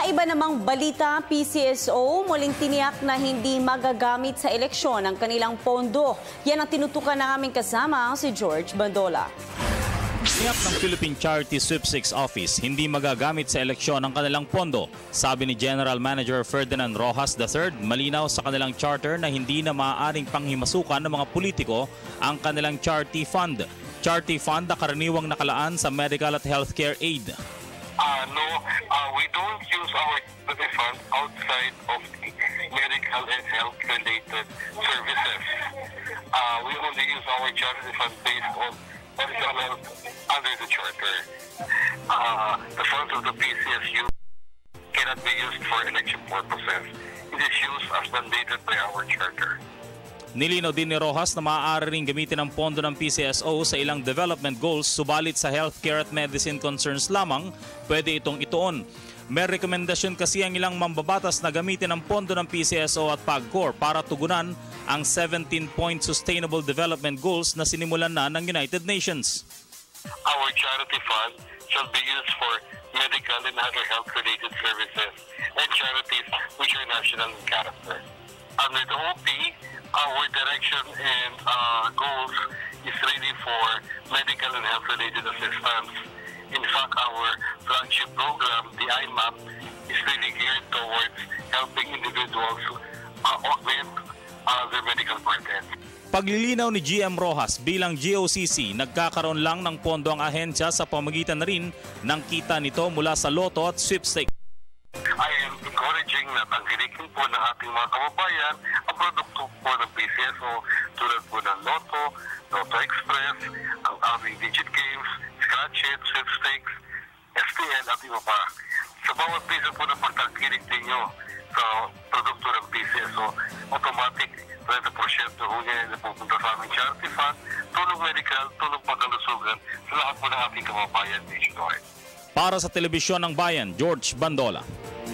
Sa iba namang balita, PCSO muling tiniyak na hindi magagamit sa eleksyon ang kanilang pondo. Yan ang tinutukan ng aming kasama, si George Bandola. Tiyak ng Philippine Charity Sweepstakes Office, hindi magagamit sa eleksyon ang kanilang pondo. Sabi ni General Manager Ferdinand Rojas III, malinaw sa kanilang charter na hindi na maaaring panghimasukan ng mga politiko ang kanilang charity fund. Charity fund na karaniwang nakalaan sa medical at healthcare aid. No, we don't use our charity fund outside of the medical and health-related services. We only use our charity fund based on medical health under the charter. The funds of the PCSU cannot be used for election purposes. It is used as mandated by our charter. Nilinaw din ni Rojas na maaari ring gamitin ang pondo ng PCSO sa ilang development goals, subalit sa healthcare at medicine concerns lamang pwede itong ituon. May rekomendasyon kasi ang ilang mambabatas na gamitin ang pondo ng PCSO at PAGCOR para tugunan ang 17-point Sustainable Development Goals na sinimulan na ng United Nations. Our charity fund shall be used for medical and other health-related services and charities which are national in character. Under the OP, our direction and goals is really for medical and health-related assistance. In fact, our flagship program, the IMAP, is really geared towards helping individuals augment their medical burden. Paglilinaw ni GM Rojas, bilang GOCC, nagkakaroon lang ng pondo ang ahensya sa pamagitan na rin ng kita nito mula sa loto at sweepstakes. I am encouraging na tangkilikin po ng ating mga kababayan ang produkto po ng PCSO tulad po ng Lotto, Lotto Express, ang aming digit games, scratch it, sweepstakes, STL at iba pa. Sa bawat piso po ng pagtangkilik ninyo sa produkto ng PCSO, automatic 20% ho niya na pupunta sa aming charity fund, tulong medical, tulong pagkalusugan sa lahat po ng ating kababayan nationwide. Para sa Telebisyon ng Bayan, George Bandola.